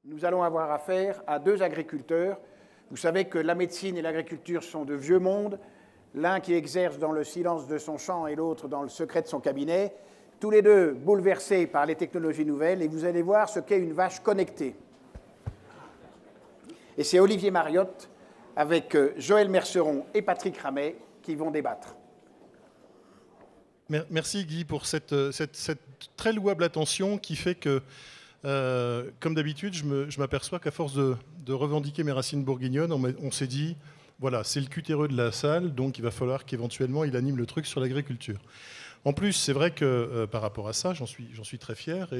nous allons avoir affaire à deux agriculteurs. Vous savez que la médecine et l'agriculture sont de vieux mondes, l'un qui exerce dans le silence de son champ et l'autre dans le secret de son cabinet, tous les deux bouleversés par les technologies nouvelles, et vous allez voir ce qu'est une vache connectée. Et c'est Olivier Mariotte, avec Joël Merceron et Patrick Ramet, qui vont débattre. Merci Guy pour cette très louable attention qui fait que, comme d'habitude, je m'aperçois qu'à force de revendiquer mes racines bourguignonnes, on s'est dit, voilà, c'est le cutéreux de la salle, donc il va falloir qu'éventuellement il anime le truc sur l'agriculture. En plus, c'est vrai que par rapport à ça, j'en suis très fier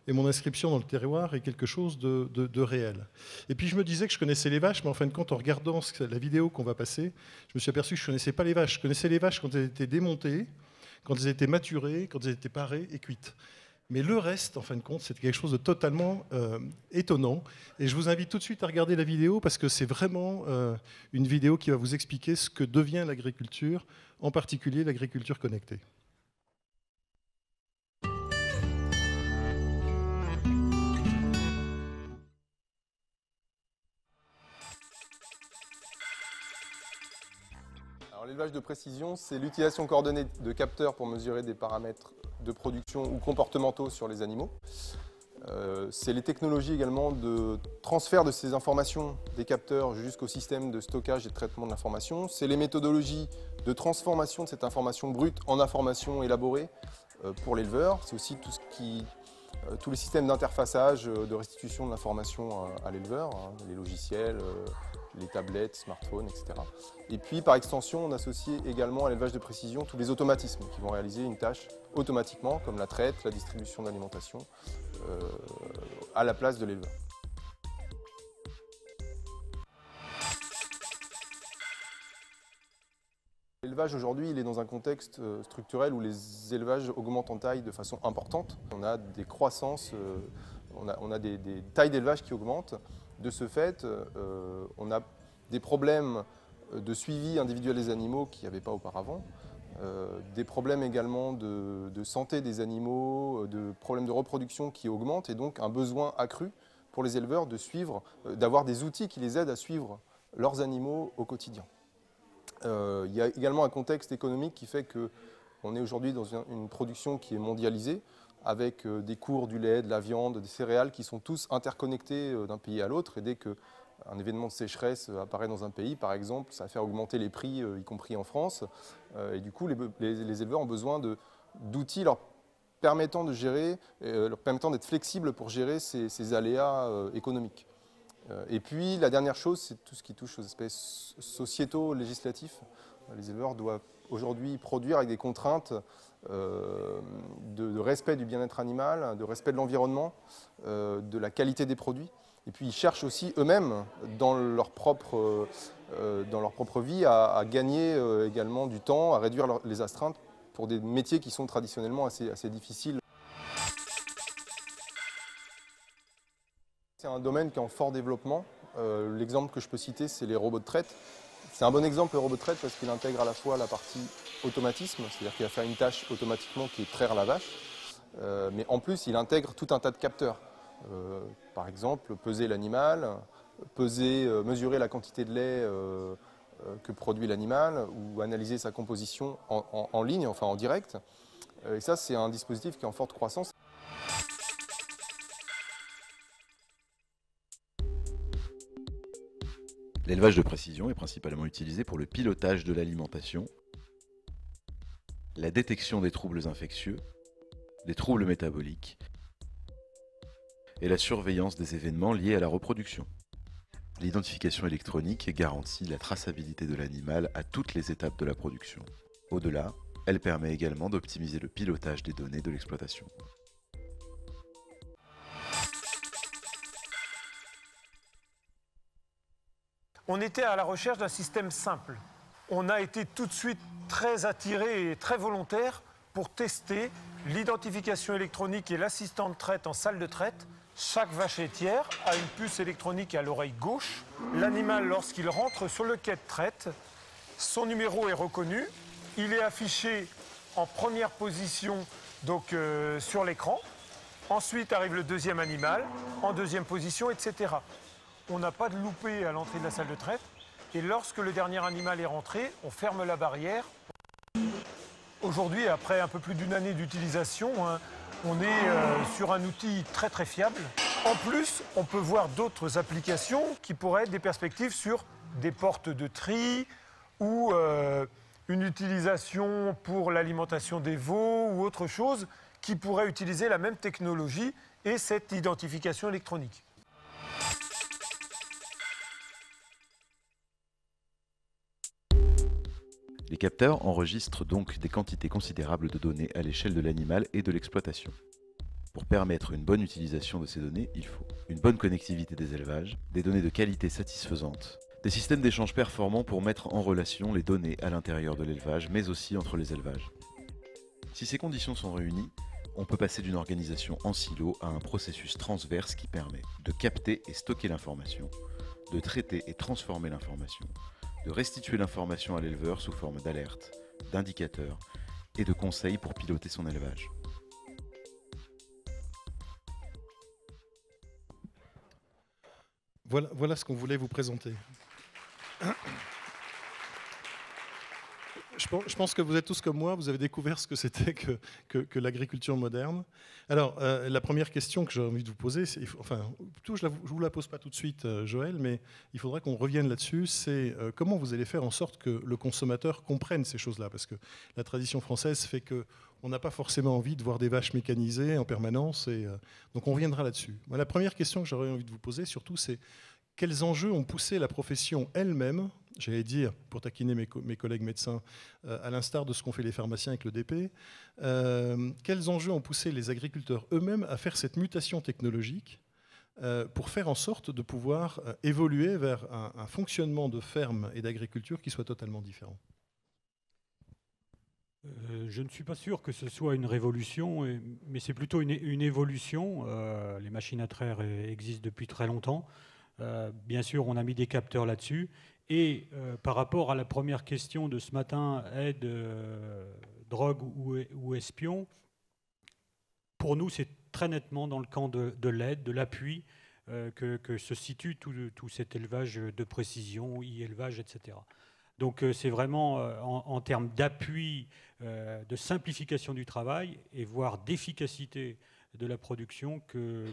et mon inscription dans le terroir est quelque chose de réel. Et puis je me disais que je connaissais les vaches, mais en fin de compte, en regardant la vidéo qu'on va passer, je me suis aperçu que je ne connaissais pas les vaches. Je connaissais les vaches quand elles étaient démontées, quand elles étaient maturées, quand elles étaient parées et cuites. Mais le reste, en fin de compte, c'était quelque chose de totalement étonnant. Et je vous invite tout de suite à regarder la vidéo parce que c'est vraiment une vidéo qui va vous expliquer ce que devient l'agriculture, en particulier l'agriculture connectée. L'élevage de précision, c'est l'utilisation coordonnée de capteurs pour mesurer des paramètres de production ou comportementaux sur les animaux. C'est les technologies également de transfert de ces informations des capteurs jusqu'au système de stockage et de traitement de l'information. C'est les méthodologies de transformation de cette information brute en information élaborée pour l'éleveur. C'est aussi tous les systèmes d'interfaçage, de restitution de l'information à l'éleveur, les logiciels, les tablettes, smartphones, etc. Et puis, par extension, on associe également à l'élevage de précision tous les automatismes qui vont réaliser une tâche automatiquement, comme la traite, la distribution d'alimentation, à la place de l'éleveur. L'élevage aujourd'hui, il est dans un contexte structurel où les élevages augmentent en taille de façon importante. On a des croissances, on a des tailles d'élevage qui augmentent. De ce fait, on a des problèmes de suivi individuel des animaux qu'il n'y avait pas auparavant, des problèmes également de santé des animaux, de problèmes de reproduction qui augmentent et donc un besoin accru pour les éleveurs de suivre, d'avoir des outils qui les aident à suivre leurs animaux au quotidien. Il y a également un contexte économique qui fait qu'on est aujourd'hui dans une production qui est mondialisée, avec des cours du lait, de la viande, des céréales qui sont tous interconnectés d'un pays à l'autre. Et dès qu'un événement de sécheresse apparaît dans un pays, par exemple, ça va faire augmenter les prix, y compris en France. Et du coup, les éleveurs ont besoin d'outils leur permettant de gérer, leur permettant d'être flexibles pour gérer ces aléas économiques. Et puis, la dernière chose, c'est tout ce qui touche aux aspects sociétaux, législatifs. Les éleveurs doivent aujourd'hui produire avec des contraintes de respect du bien-être animal, de respect de l'environnement, de la qualité des produits. Et puis ils cherchent aussi eux-mêmes, dans leur propre vie, à gagner également du temps, à réduire les astreintes pour des métiers qui sont traditionnellement assez difficiles. C'est un domaine qui est en fort développement. L'exemple que je peux citer, c'est les robots de traite. C'est un bon exemple, le robot de traite, parce qu'il intègre à la fois la partie automatisme, c'est-à-dire qu'il va faire une tâche automatiquement qui est traire la vache, mais en plus, il intègre tout un tas de capteurs. Par exemple, peser l'animal, mesurer la quantité de lait que produit l'animal, ou analyser sa composition en ligne, enfin en direct. Et ça, c'est un dispositif qui est en forte croissance. L'élevage de précision est principalement utilisé pour le pilotage de l'alimentation, la détection des troubles infectieux, des troubles métaboliques et la surveillance des événements liés à la reproduction. L'identification électronique garantit la traçabilité de l'animal à toutes les étapes de la production. Au-delà, elle permet également d'optimiser le pilotage des données de l'exploitation. On était à la recherche d'un système simple. On a été tout de suite très attiré et très volontaire pour tester l'identification électronique et l'assistant de traite en salle de traite. Chaque vache laitière a une puce électronique à l'oreille gauche. L'animal, lorsqu'il rentre sur le quai de traite, son numéro est reconnu. Il est affiché en première position donc, sur l'écran. Ensuite arrive le deuxième animal, en deuxième position, etc. On n'a pas de loupé à l'entrée de la salle de traite. Et lorsque le dernier animal est rentré, on ferme la barrière. Aujourd'hui, après un peu plus d'une année d'utilisation, hein, on est sur un outil très très fiable. En plus, on peut voir d'autres applications qui pourraient être des perspectives sur des portes de tri ou une utilisation pour l'alimentation des veaux ou autre chose qui pourrait utiliser la même technologie et cette identification électronique. Les capteurs enregistrent donc des quantités considérables de données à l'échelle de l'animal et de l'exploitation. Pour permettre une bonne utilisation de ces données, il faut une bonne connectivité des élevages, des données de qualité satisfaisante, des systèmes d'échange performants pour mettre en relation les données à l'intérieur de l'élevage, mais aussi entre les élevages. Si ces conditions sont réunies, on peut passer d'une organisation en silo à un processus transverse qui permet de capter et stocker l'information, de traiter et transformer l'information, de restituer l'information à l'éleveur sous forme d'alertes, d'indicateurs et de conseils pour piloter son élevage. Voilà ce qu'on voulait vous présenter. Je pense que vous êtes tous comme moi, vous avez découvert ce que c'était que l'agriculture moderne. Alors, la première question que j'ai envie de vous poser, enfin, plutôt je ne vous la pose pas tout de suite, Joël, mais il faudra qu'on revienne là-dessus, c'est comment vous allez faire en sorte que le consommateur comprenne ces choses-là, parce que la tradition française fait qu'on n'a pas forcément envie de voir des vaches mécanisées en permanence, et donc on reviendra là-dessus. La première question que j'aurais envie de vous poser, surtout, c'est quels enjeux ont poussé la profession elle-même, j'allais dire, pour taquiner mes collègues médecins, à l'instar de ce qu'ont fait les pharmaciens avec le DP, quels enjeux ont poussé les agriculteurs eux-mêmes à faire cette mutation technologique pour faire en sorte de pouvoir évoluer vers un fonctionnement de ferme et d'agriculture qui soit totalement différent? Je ne suis pas sûr que ce soit une révolution, mais c'est plutôt une évolution. Les machines à traire existent depuis très longtemps. Bien sûr, on a mis des capteurs là-dessus. Et par rapport à la première question de ce matin, aide, drogue ou espion, pour nous, c'est très nettement dans le camp de l'aide, de l'appui, que se situe tout cet élevage de précision, e-élevage, etc. Donc c'est vraiment en termes d'appui, de simplification du travail et voire d'efficacité de la production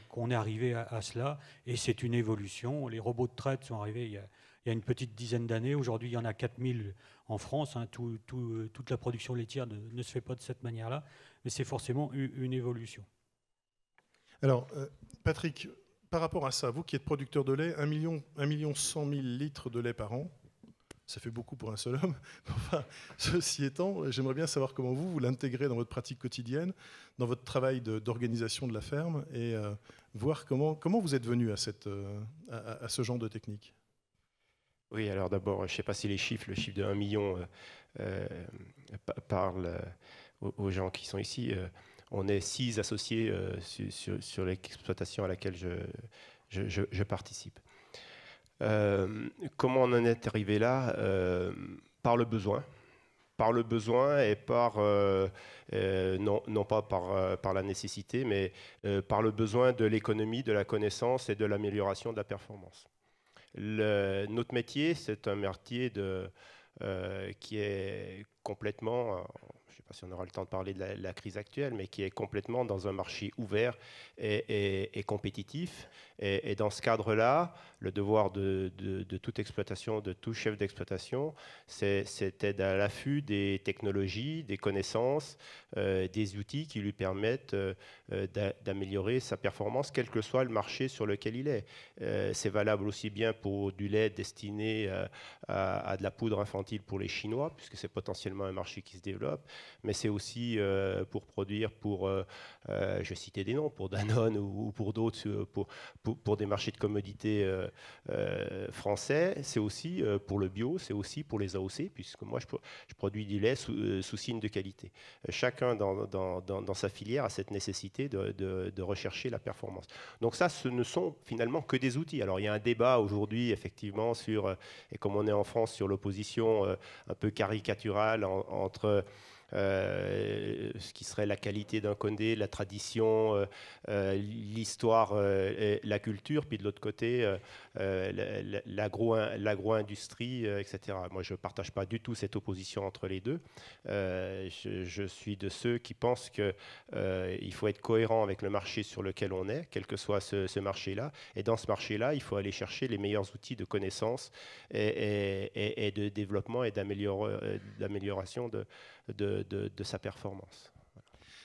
qu'on est arrivé à cela. Et c'est une évolution. Les robots de traite sont arrivés il y a une petite dizaine d'années. Aujourd'hui, il y en a 4000 en France. Hein. Toute la production laitière ne se fait pas de cette manière-là. Mais c'est forcément une évolution. Alors, Patrick, par rapport à ça, vous qui êtes producteur de lait, 1 100 000 litres de lait par an, ça fait beaucoup pour un seul homme. Enfin, ceci étant, j'aimerais bien savoir comment vous l'intégrez dans votre pratique quotidienne, dans votre travail d'organisation de la ferme, et voir comment vous êtes venu à ce genre de technique. Oui, alors d'abord, je ne sais pas si le chiffre de 1 million parle aux gens qui sont ici. On est 6 associés sur l'exploitation à laquelle je participe. Comment on en est arrivé là? Par le besoin. Par le besoin et non pas par la nécessité, mais par le besoin de l'économie, de la connaissance et de l'amélioration de la performance. Notre métier, c'est un métier qui est complètement, je ne sais pas si on aura le temps de parler de la crise actuelle, mais qui est complètement dans un marché ouvert et compétitif. Et dans ce cadre-là, le devoir de toute exploitation, de tout chef d'exploitation, c'est d'être à l'affût des technologies, des connaissances, des outils qui lui permettent d'améliorer sa performance, quel que soit le marché sur lequel il est. C'est valable aussi bien pour du lait destiné à de la poudre infantile pour les Chinois, puisque c'est potentiellement un marché qui se développe, mais c'est aussi pour produire je vais citer des noms, pour Danone ou pour d'autres, pour des marchés de commodités français. C'est aussi pour le bio, c'est aussi pour les AOC, puisque moi je produis du lait sous signe de qualité. Chacun dans sa filière a cette nécessité de rechercher la performance. Donc ça, ce ne sont finalement que des outils. Alors il y a un débat aujourd'hui effectivement sur, et comme on est en France, sur l'opposition un peu caricaturale entre ce qui serait la qualité d'un condé, la tradition, l'histoire, la culture, puis de l'autre côté, l'agro-industrie, etc. Moi, je ne partage pas du tout cette opposition entre les deux. Je suis de ceux qui pensent qu'il faut être cohérent avec le marché sur lequel on est, quel que soit ce marché-là. Et dans ce marché-là, il faut aller chercher les meilleurs outils de connaissance et de développement et d'amélioration de sa performance.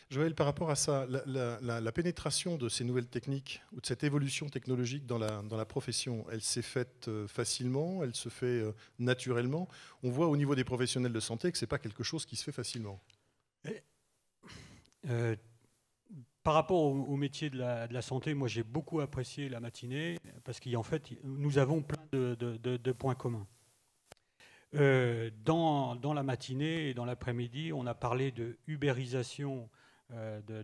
Joël, par rapport à ça, la pénétration de ces nouvelles techniques ou de cette évolution technologique dans la profession, elle s'est faite facilement, elle se fait naturellement. On voit au niveau des professionnels de santé que ce n'est pas quelque chose qui se fait facilement. Par rapport au métier de la santé, moi j'ai beaucoup apprécié la matinée parce qu'en fait, nous avons plein de points communs. Dans la matinée et dans l'après-midi, on a parlé de ubérisation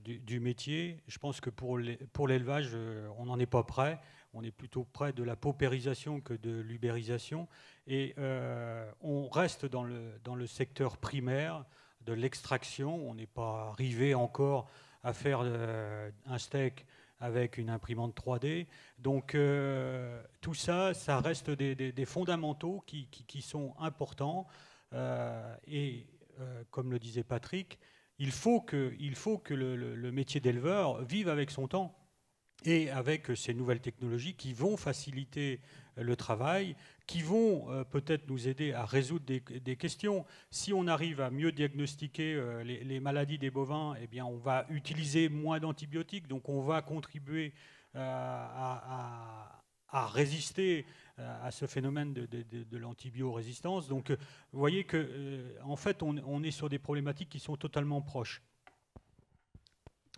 du métier. Je pense que pour l'élevage, on n'en est pas près. On est plutôt près de la paupérisation que de l'ubérisation. Et on reste dans le secteur primaire de l'extraction. On n'est pas arrivé encore à faire un steak avec une imprimante 3D. Donc tout ça, ça reste des fondamentaux qui sont importants. Et comme le disait Patrick, il faut que le métier d'éleveur vive avec son temps et avec ces nouvelles technologies qui vont faciliter le travail, qui vont peut-être nous aider à résoudre des questions. Si on arrive à mieux diagnostiquer les maladies des bovins, eh bien on va utiliser moins d'antibiotiques, donc on va contribuer à résister à ce phénomène de l'antibiorésistance. Donc vous voyez qu'en fait on est sur des problématiques qui sont totalement proches.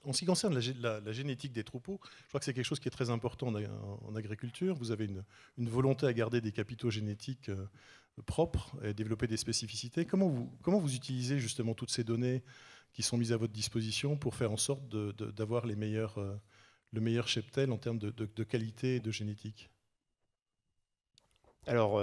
En ce qui concerne la génétique des troupeaux, je crois que c'est quelque chose qui est très important en agriculture. Vous avez une volonté à garder des capitaux génétiques propres et développer des spécificités. Comment vous utilisez justement toutes ces données qui sont mises à votre disposition pour faire en sorte d'avoir le meilleur cheptel en termes de qualité et de génétique ? Alors,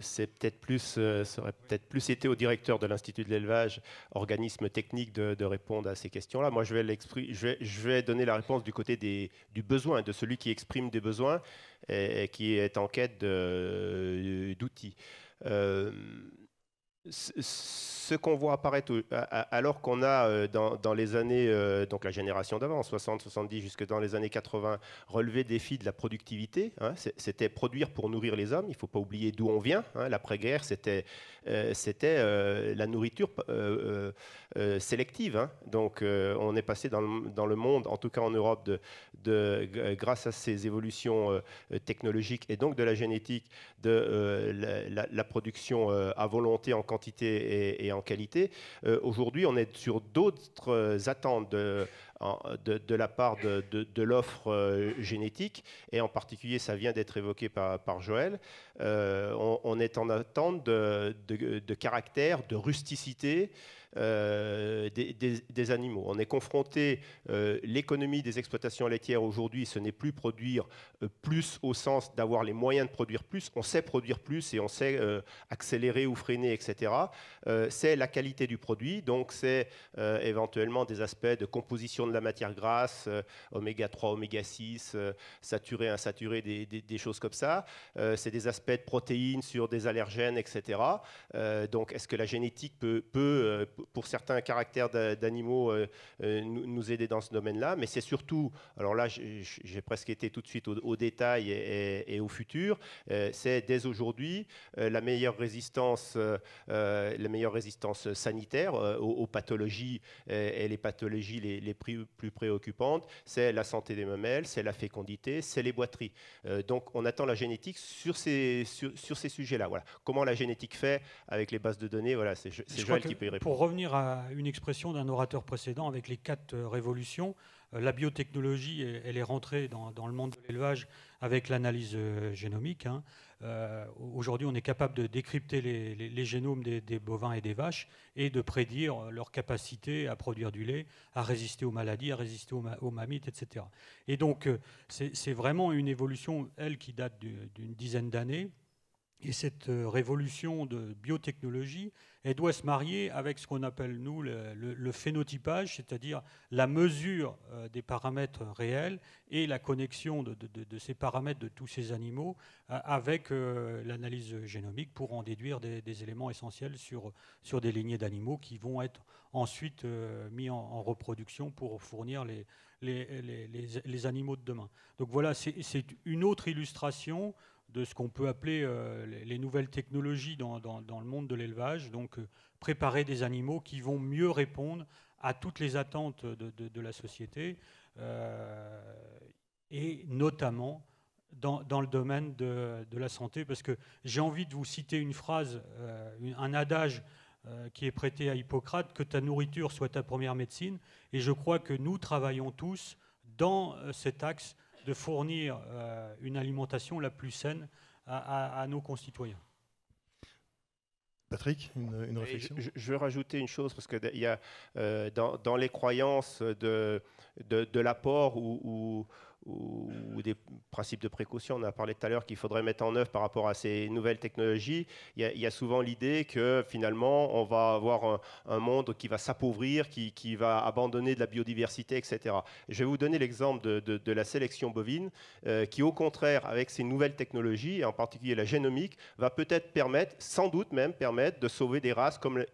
ça aurait peut-être plus été au directeur de l'Institut de l'élevage, organisme technique, de répondre à ces questions-là. Moi, je vais donner la réponse du côté du besoin, de celui qui exprime des besoins et qui est en quête d'outils. Ce qu'on voit apparaître alors qu'on a dans les années, donc la génération d'avant, 60, 70 jusque dans les années 80, relevé le défi de la productivité, hein, c'était produire pour nourrir les hommes, il ne faut pas oublier d'où on vient, hein, l'après-guerre c'était la nourriture sélective, hein, donc on est passé dans le monde, en tout cas en Europe, grâce à ces évolutions technologiques et donc de la génétique, de la production à volonté en quantité et en qualité. Aujourd'hui, on est sur d'autres attentes de la part de l'offre génétique, et en particulier, ça vient d'être évoqué par Joël, on est en attente de caractère, de rusticité des animaux. On est confronté, l'économie des exploitations laitières aujourd'hui, ce n'est plus produire plus au sens d'avoir les moyens de produire plus, on sait produire plus et on sait accélérer ou freiner, etc. C'est la qualité du produit, donc c'est éventuellement des aspects de composition de la matière grasse, oméga 3, oméga 6, saturé, insaturé, des choses comme ça. C'est des aspects de protéines sur des allergènes, etc. Donc est-ce que la génétique peut pour certains caractères d'animaux, nous aider dans ce domaine-là, mais c'est surtout, alors là j'ai presque été tout de suite au détail et au futur, c'est dès aujourd'hui la meilleure résistance sanitaire aux pathologies et les pathologies les plus préoccupantes, c'est la santé des mamelles, c'est la fécondité, c'est les boiteries. Donc on attend la génétique sur ces sujets-là. Voilà. Comment la génétique fait avec les bases de données, voilà, c'est Joël qui peut y répondre. Pour revenir à une expression d'un orateur précédent, avec les 4 révolutions, la biotechnologie, elle est rentrée dans le monde de l'élevage avec l'analyse génomique. Hein. Aujourd'hui, on est capable de décrypter les génomes des bovins et des vaches et de prédire leur capacité à produire du lait, à résister aux maladies, à résister aux mammites, etc. Et donc, c'est vraiment une évolution, elle, qui date d'une dizaine d'années. Et cette révolution de biotechnologie, elle doit se marier avec ce qu'on appelle, nous, le phénotypage, c'est-à-dire la mesure des paramètres réels et la connexion de ces paramètres de tous ces animaux avec l'analyse génomique pour en déduire des éléments essentiels sur des lignées d'animaux qui vont être ensuite mis en reproduction pour fournir les animaux de demain. Donc voilà, c'est une autre illustration de ce qu'on peut appeler les nouvelles technologies dans le monde de l'élevage, donc préparer des animaux qui vont mieux répondre à toutes les attentes de la société, et notamment dans le domaine de la santé, parce que j'ai envie de vous citer une phrase, un adage qui est prêté à Hippocrate, que ta nourriture soit ta première médecine, et je crois que nous travaillons tous dans cet axe de fournir une alimentation la plus saine à nos concitoyens. Patrick, une réflexion? Je veux rajouter une chose, parce qu'il y a dans les croyances de l'apport ou des principes de précaution, on a parlé tout à l'heure qu'il faudrait mettre en œuvre par rapport à ces nouvelles technologies, il y a souvent l'idée que finalement on va avoir un monde qui va s'appauvrir, qui va abandonner de la biodiversité, etc. Je vais vous donner l'exemple de la sélection bovine, qui au contraire, avec ces nouvelles technologies, et en particulier la génomique, va peut-être permettre, sans doute même permettre, de sauver des races comme,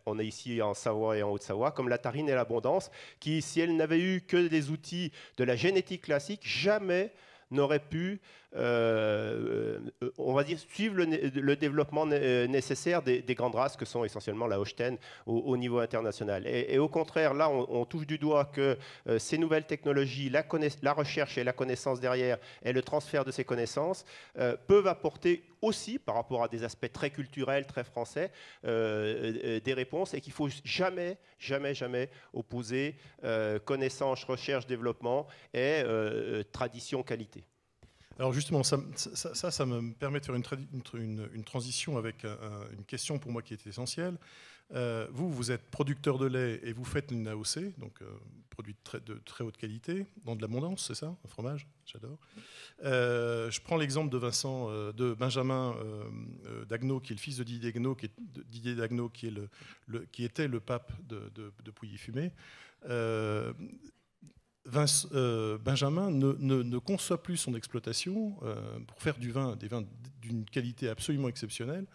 on est ici en Savoie et en Haute-Savoie, comme la Tarine et l'Abondance, qui, si elles n'avaient eu que des outils de la génétique classique, jamais n'aurait pu, on va dire, suivre le développement nécessaire des grandes races que sont essentiellement la Holstein au niveau international. Et au contraire, là, on touche du doigt que ces nouvelles technologies, la recherche et la connaissance derrière, et le transfert de ces connaissances peuvent apporter aussi, par rapport à des aspects très culturels, très français, des réponses, et qu'il ne faut jamais, jamais, jamais opposer connaissance, recherche, développement et tradition, qualité. Alors justement, ça me permet de faire une transition avec une question pour moi qui est essentielle. Vous êtes producteur de lait et vous faites une AOC, donc produit de très haute qualité, dans de l'abondance, c'est ça, un fromage, j'adore. Je prends l'exemple de Benjamin Dagneau, qui est le fils de Didier Dagneau, qui était le pape de Pouilly-Fumé. Benjamin ne conçoit plus son exploitation pour faire des vins d'une qualité absolument exceptionnelle,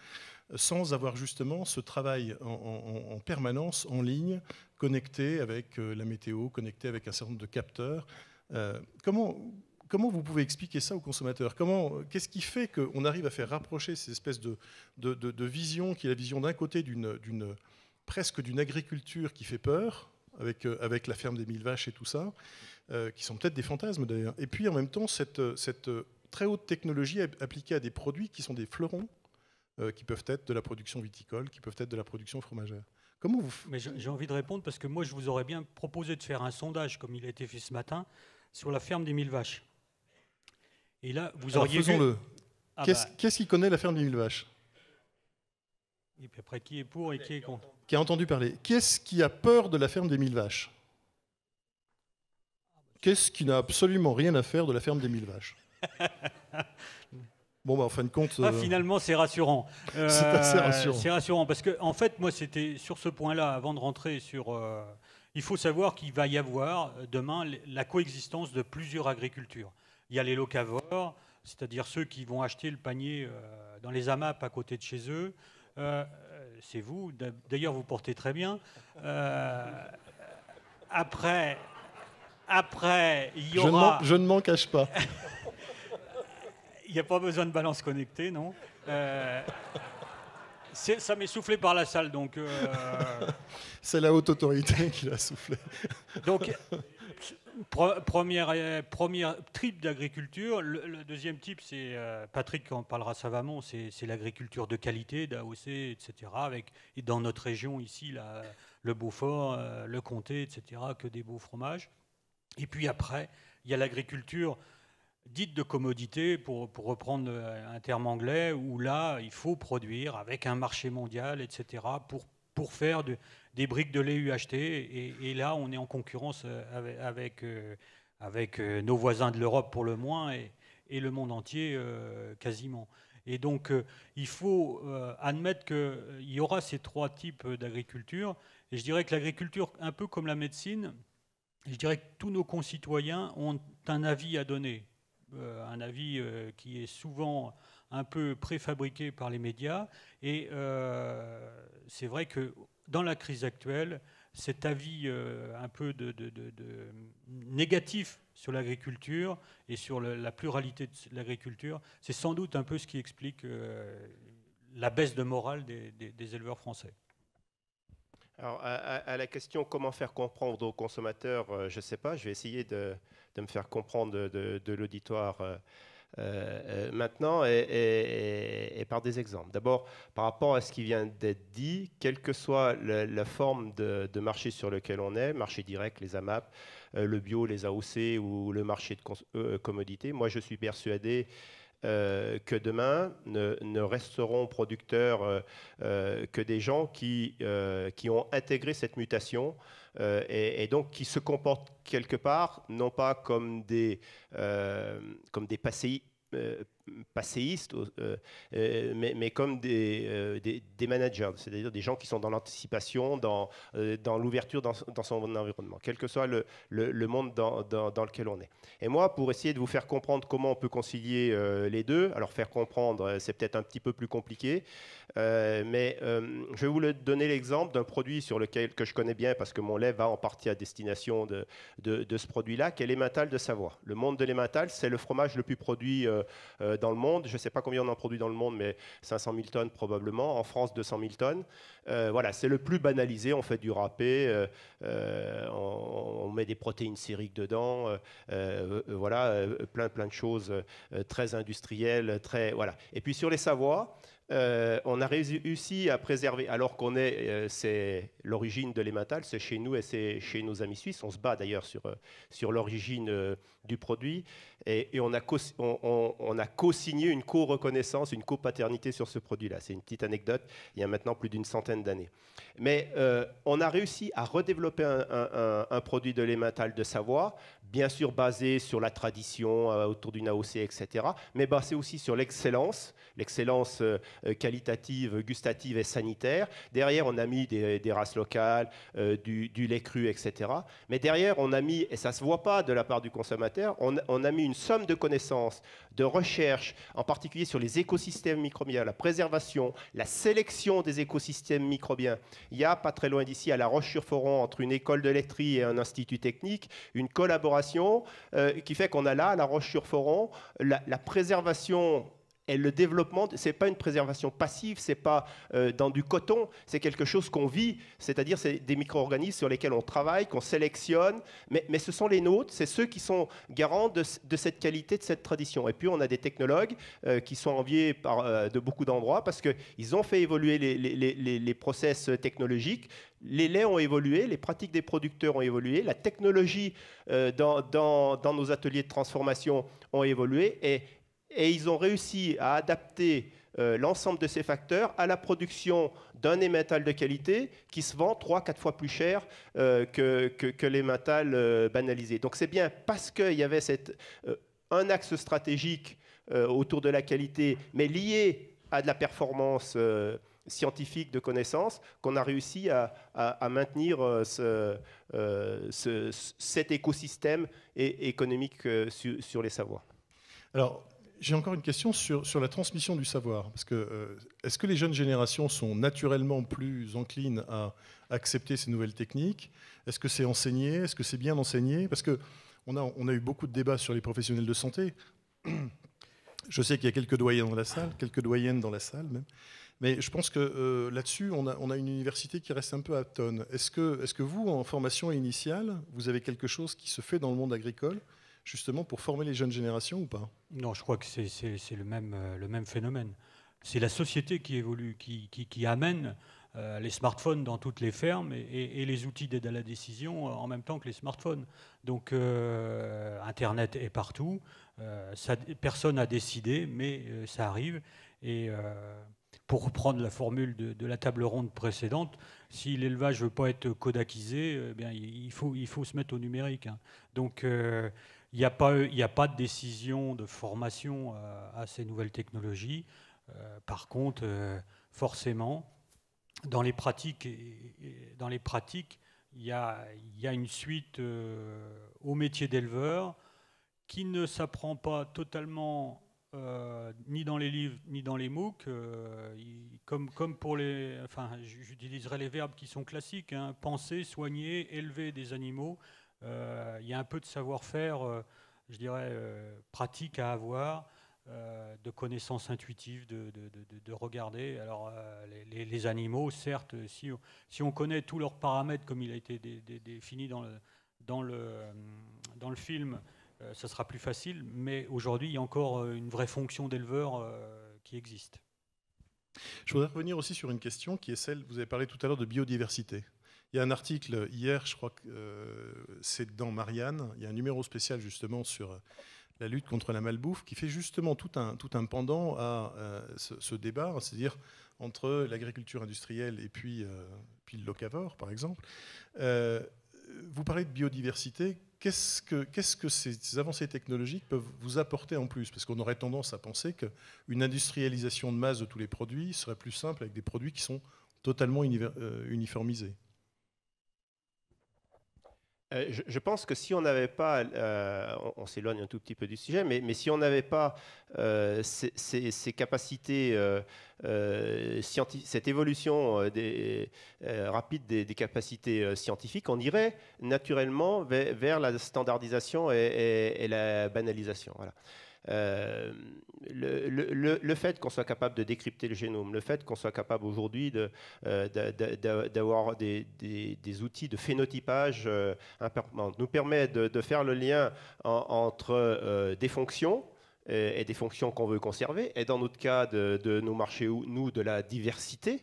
sans avoir justement ce travail en permanence, en ligne, connecté avec la météo, connecté avec un certain nombre de capteurs. Comment vous pouvez expliquer ça aux consommateurs? Qu'est-ce qui fait qu'on arrive à faire rapprocher ces espèces de vision, qui est la vision d'un côté presque d'une agriculture qui fait peur, avec la ferme des 1000 vaches et tout ça, qui sont peut-être des fantasmes d'ailleurs. Et puis en même temps, cette très haute technologie appliquée à des produits qui sont des fleurons, qui peuvent être de la production viticole, qui peuvent être de la production fromagère. Comment vous... Mais j'ai envie de répondre, parce que moi, je vous aurais bien proposé de faire un sondage, comme il a été fait ce matin, sur la ferme des 1000 vaches. Et là, vous auriez faisons-le. Qu'est-ce qui connaît la ferme des 1000 vaches? Et puis après, qui est pour et qui est contre? Qui a entendu parler. Qu'est-ce qui a peur de la ferme des 1000 vaches? Qu'est-ce qui n'a absolument rien à faire de la ferme des 1000 vaches? Bon, en fin de compte... finalement, c'est rassurant. C'est assez rassurant. C'est rassurant, parce que, en fait, moi, c'était sur ce point-là, avant de rentrer sur... il faut savoir qu'il va y avoir, demain, la coexistence de plusieurs agricultures. Il y a les locavores, c'est-à-dire ceux qui vont acheter le panier dans les AMAP à côté de chez eux. C'est vous, d'ailleurs vous portez très bien. Après, il y aura... Je ne m'en cache pas. Il n'y a pas besoin de balance connectée, non. Ça m'est soufflé par la salle, donc... C'est la haute autorité qui l'a soufflé. Donc, première type d'agriculture. Le deuxième type, c'est, Patrick en parlera savamment, c'est l'agriculture de qualité, d'AOC, etc. Et dans notre région ici, le Beaufort, le Comté, etc., que des beaux fromages. Et puis après, il y a l'agriculture dite de commodité, pour reprendre un terme anglais, où là, il faut produire avec un marché mondial, etc., pour faire des briques de lait UHT. Et là, on est en concurrence avec nos voisins de l'Europe pour le moins, et le monde entier quasiment. Et donc, il faut admettre qu'il y aura ces 3 types d'agriculture. Et je dirais que l'agriculture, un peu comme la médecine, je dirais que tous nos concitoyens ont un avis à donner. Un avis qui est souvent un peu préfabriqué par les médias. Et c'est vrai que dans la crise actuelle, cet avis un peu négatif sur l'agriculture et sur la pluralité de l'agriculture, c'est sans doute un peu ce qui explique la baisse de morale des éleveurs français. Alors, à la question comment faire comprendre aux consommateurs, je ne sais pas, je vais essayer de me faire comprendre de l'auditoire maintenant et par des exemples. D'abord, par rapport à ce qui vient d'être dit, quelle que soit la forme de marché sur lequel on est, marché direct, les AMAP, le bio, les AOC ou le marché de commodités, moi je suis persuadé que demain ne resteront producteurs que des gens qui ont intégré cette mutation et donc qui se comportent quelque part, non pas comme des passéistes, mais comme des managers, c'est-à-dire des gens qui sont dans l'anticipation, dans l'ouverture dans son environnement, quel que soit le monde dans lequel on est. Et moi, pour essayer de vous faire comprendre comment on peut concilier les deux, alors faire comprendre, c'est peut-être un petit peu plus compliqué, mais je vais vous donner l'exemple d'un produit que je connais bien parce que mon lait va en partie à destination de ce produit-là, qui est l'emmental de Savoie. Le monde de l'emmental, c'est le fromage le plus produit dans le monde. Je ne sais pas combien on en produit dans le monde, mais 500 000 tonnes probablement. En France, 200 000 tonnes. Voilà, c'est le plus banalisé. On fait du râpé, on met des protéines sériques dedans. Voilà, plein de choses très industrielles. Voilà. Et puis sur les Savoies, on a réussi à préserver, alors qu'on c'est l'origine de l'emmental, c'est chez nous et c'est chez nos amis suisses. On se bat d'ailleurs sur l'origine du produit et on a co-signé une co-reconnaissance, une co-paternité sur ce produit-là. C'est une petite anecdote, il y a maintenant plus d'une centaine d'années. Mais on a réussi à redévelopper un produit de l'emmental de Savoie, bien sûr basé sur la tradition autour d'une AOC, etc., mais basé aussi sur l'excellence qualitative, gustative et sanitaire. Derrière, on a mis des races locales, du lait cru, etc. Mais derrière, on a mis, et ça ne se voit pas de la part du consommateur, on a mis une somme de connaissances, de recherche, en particulier sur les écosystèmes microbiens, la préservation, la sélection des écosystèmes microbiens. Il y a, pas très loin d'ici, à La Roche-sur-Foron, entre une école de laiterie et un institut technique, une collaboration qui fait qu'on a là, à La Roche-sur-Foron, la préservation et le développement, ce n'est pas une préservation passive, ce n'est pas dans du coton, c'est quelque chose qu'on vit, c'est-à-dire c'est des micro-organismes sur lesquels on travaille, qu'on sélectionne, mais ce sont les nôtres, c'est ceux qui sont garants de cette qualité, de cette tradition. Et puis on a des technologues qui sont enviés de beaucoup d'endroits parce qu'ils ont fait évoluer les process technologiques. Les laits ont évolué, les pratiques des producteurs ont évolué, la technologie dans nos ateliers de transformation ont évolué et ils ont réussi à adapter l'ensemble de ces facteurs à la production d'un emmental de qualité qui se vend 3-4 fois plus cher que l'emmental banalisé. Donc c'est bien parce qu'il y avait un axe stratégique autour de la qualité, mais lié à de la performance scientifique de connaissances, qu'on a réussi à maintenir cet écosystème économique sur les savoirs. Alors, j'ai encore une question sur la transmission du savoir. Parce que, est-ce que les jeunes générations sont naturellement plus enclines à accepter ces nouvelles techniques? Est-ce que c'est enseigné? Est-ce que c'est bien enseigné? Parce qu'on a eu beaucoup de débats sur les professionnels de santé. Je sais qu'il y a quelques doyens dans la salle, quelques doyennes dans la salle même. Mais je pense que là-dessus, on a une université qui reste un peu atone. Est-ce que vous, en formation initiale, vous avez quelque chose qui se fait dans le monde agricole justement pour former les jeunes générations ou pas? Non, je crois que c'est le même phénomène. C'est la société qui évolue, qui amène les smartphones dans toutes les fermes et les outils d'aide à la décision en même temps que les smartphones. Donc Internet est partout, personne n'a décidé, mais ça arrive. Et pour reprendre la formule de la table ronde précédente, si l'élevage ne veut pas être kodakisé, il faut se mettre au numérique. Hein. Donc il n'y a pas de décision de formation à ces nouvelles technologies. Par contre, forcément, dans les pratiques, il y a une suite au métier d'éleveur qui ne s'apprend pas totalement ni dans les livres ni dans les MOOC. Comme pour les... Enfin, j'utiliserai les verbes qui sont classiques, hein, penser, soigner, élever des animaux. Il y a un peu de savoir-faire, je dirais, pratique à avoir, de connaissances intuitives, de regarder. Alors, les animaux, certes, si on connaît tous leurs paramètres comme il a été défini dans le film, ça sera plus facile, mais aujourd'hui, il y a encore une vraie fonction d'éleveur qui existe. Je voudrais revenir aussi sur une question qui est celle, vous avez parlé tout à l'heure de biodiversité. Il y a un article hier, je crois que c'est dans Marianne, il y a un numéro spécial justement sur la lutte contre la malbouffe qui fait justement tout un pendant à ce débat, c'est-à-dire entre l'agriculture industrielle et puis le locavore, par exemple. Vous parlez de biodiversité. Qu'est-ce que ces avancées technologiques peuvent vous apporter en plus? Parce qu'on aurait tendance à penser qu'une industrialisation de masse de tous les produits serait plus simple avec des produits qui sont totalement uniformisés. Je pense que si on n'avait pas, on s'éloigne un tout petit peu du sujet, mais si on n'avait pas ces capacités, cette évolution rapide des capacités scientifiques, on irait naturellement vers la standardisation et la banalisation. Voilà. Le fait qu'on soit capable de décrypter le génome, le fait qu'on soit capable aujourd'hui d'avoir des outils de phénotypage importants, nous permet de faire le lien entre des fonctions et des fonctions qu'on veut conserver, et dans notre cas de nos marchés, nous, de la diversité.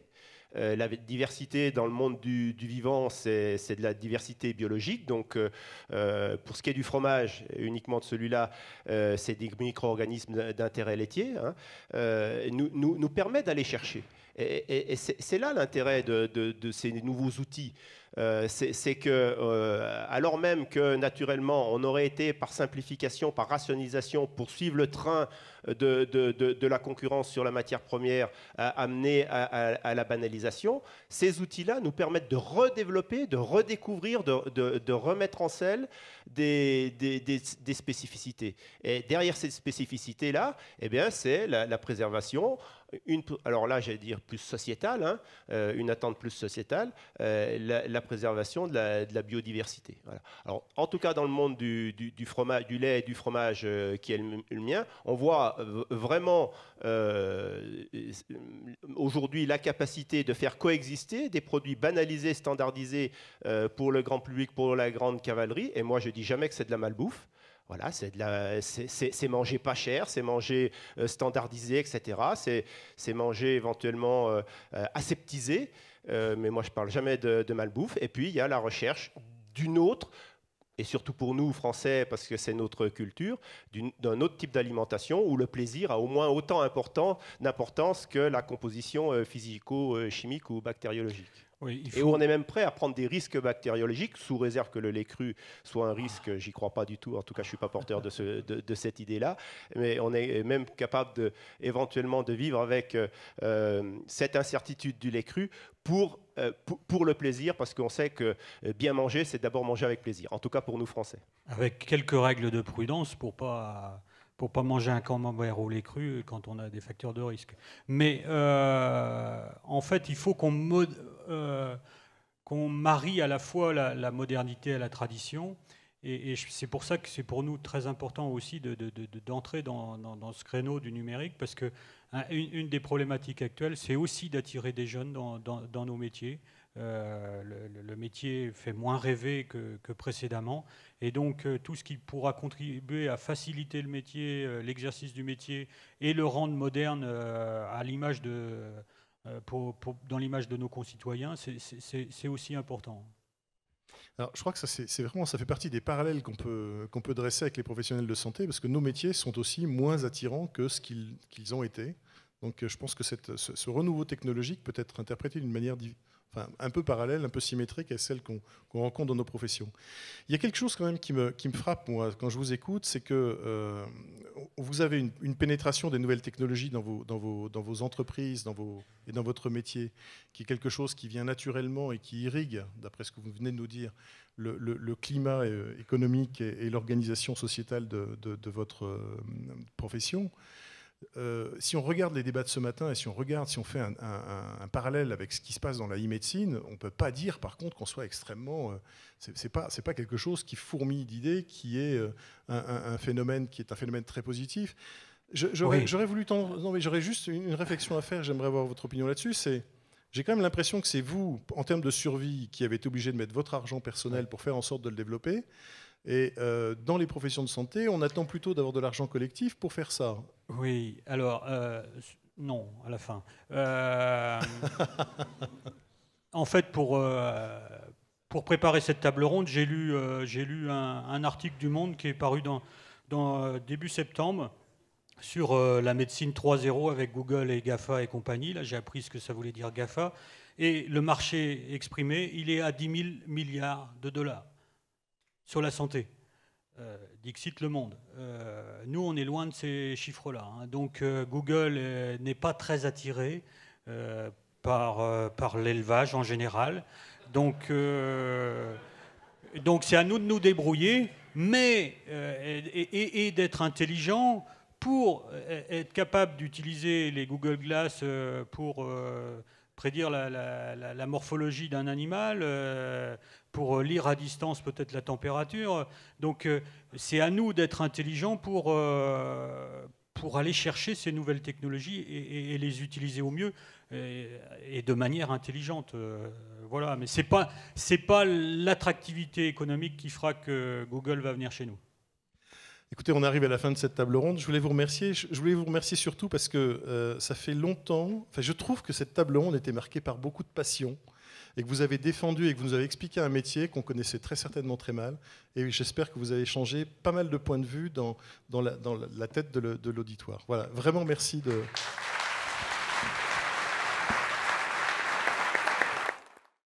La diversité dans le monde du vivant, c'est de la diversité biologique. Donc, pour ce qui est du fromage, uniquement de celui-là, c'est des micro-organismes d'intérêt laitier, hein, nous permet d'aller chercher. Et c'est là l'intérêt de ces nouveaux outils. C'est que, alors même que naturellement, on aurait été par simplification, par rationalisation, pour suivre le train de la concurrence sur la matière première, amener à la banalisation, ces outils-là nous permettent de redévelopper, de redécouvrir, de remettre en selle des spécificités. Et derrière ces spécificités-là, eh bien, c'est la préservation. Alors là, j'allais dire plus sociétale, hein, une attente plus sociétale, la préservation de la biodiversité. Voilà. Alors, en tout cas, dans le monde du fromage, du lait et du fromage qui est le mien, on voit vraiment aujourd'hui la capacité de faire coexister des produits banalisés, standardisés pour le grand public, pour la grande cavalerie. Et moi, je dis jamais que c'est de la malbouffe. Voilà, c'est manger pas cher, c'est manger standardisé, etc. C'est manger éventuellement aseptisé, mais moi je parle jamais de malbouffe. Et puis il y a la recherche d'une autre, et surtout pour nous Français, parce que c'est notre culture, d'un autre type d'alimentation où le plaisir a au moins autant d'importance que la composition physico-chimique ou bactériologique. Oui, et où on est même prêt à prendre des risques bactériologiques, sous réserve que le lait cru soit un risque, j'y crois pas du tout, en tout cas je ne suis pas porteur de cette idée-là, mais on est même capable éventuellement de vivre avec cette incertitude du lait cru pour le plaisir, parce qu'on sait que bien manger, c'est d'abord manger avec plaisir, en tout cas pour nous Français. Avec quelques règles de prudence pour pas manger un camembert au lait cru quand on a des facteurs de risque. Mais en fait, il faut qu'on marie à la fois la modernité à la tradition. Et c'est pour ça que c'est pour nous très important aussi d'entrer dans ce créneau du numérique, parce que une des problématiques actuelles, c'est aussi d'attirer des jeunes dans nos métiers. Le métier fait moins rêver que précédemment, et donc tout ce qui pourra contribuer à faciliter le métier, l'exercice du métier, et le rendre moderne à l'image dans l'image de nos concitoyens, c'est aussi important. Alors, je crois que ça fait partie des parallèles qu'on peut dresser avec les professionnels de santé, parce que nos métiers sont aussi moins attirants que ce qu'ils ont été. Donc je pense que ce renouveau technologique peut être interprété d'une manière enfin, un peu parallèle, un peu symétrique à celle qu'on rencontre dans nos professions. Il y a quelque chose quand même qui me frappe, moi, quand je vous écoute, c'est que vous avez une pénétration des nouvelles technologies dans vos entreprises et dans votre métier, qui est quelque chose qui vient naturellement et qui irrigue, d'après ce que vous venez de nous dire, le climat économique et l'organisation sociétale de votre profession. Si on regarde les débats de ce matin et si on fait un parallèle avec ce qui se passe dans la e-médecine, on ne peut pas dire par contre qu'on soit extrêmement... c'est pas quelque chose qui fourmille d'idées, qui est un phénomène très positif. J'aurais juste une réflexion à faire, j'aimerais avoir votre opinion là-dessus, j'ai quand même l'impression que c'est vous, en termes de survie, qui avez été obligé de mettre votre argent personnel pour faire en sorte de le développer. Et dans les professions de santé, on attend plutôt d'avoir de l'argent collectif pour faire ça. Oui, alors, non, à la fin. En fait, pour préparer cette table ronde, j'ai lu un article du Monde qui est paru dans début septembre sur la médecine 3.0 avec Google et GAFA et compagnie. Là, j'ai appris ce que ça voulait dire GAFA. Et le marché exprimé, il est à 10 000 milliards de dollars. Sur la santé, dixit Le Monde. Nous, on est loin de ces chiffres-là. Hein. Donc, Google n'est pas très attiré par l'élevage en général. Donc, c'est à nous de nous débrouiller, mais et d'être intelligent pour être capable d'utiliser les Google Glass pour prédire la morphologie d'un animal, pour lire à distance peut-être la température. Donc c'est à nous d'être intelligents pour aller chercher ces nouvelles technologies et les utiliser au mieux et de manière intelligente. Voilà, mais c'est pas l'attractivité économique qui fera que Google va venir chez nous. Écoutez, on arrive à la fin de cette table ronde. Je voulais vous remercier. Je voulais vous remercier surtout parce que ça fait longtemps... Enfin, je trouve que cette table ronde était marquée par beaucoup de passion et que vous avez défendu et que vous nous avez expliqué un métier qu'on connaissait très certainement très mal. Et j'espère que vous avez changé pas mal de points de vue dans la tête de l'auditoire. Voilà, vraiment merci de...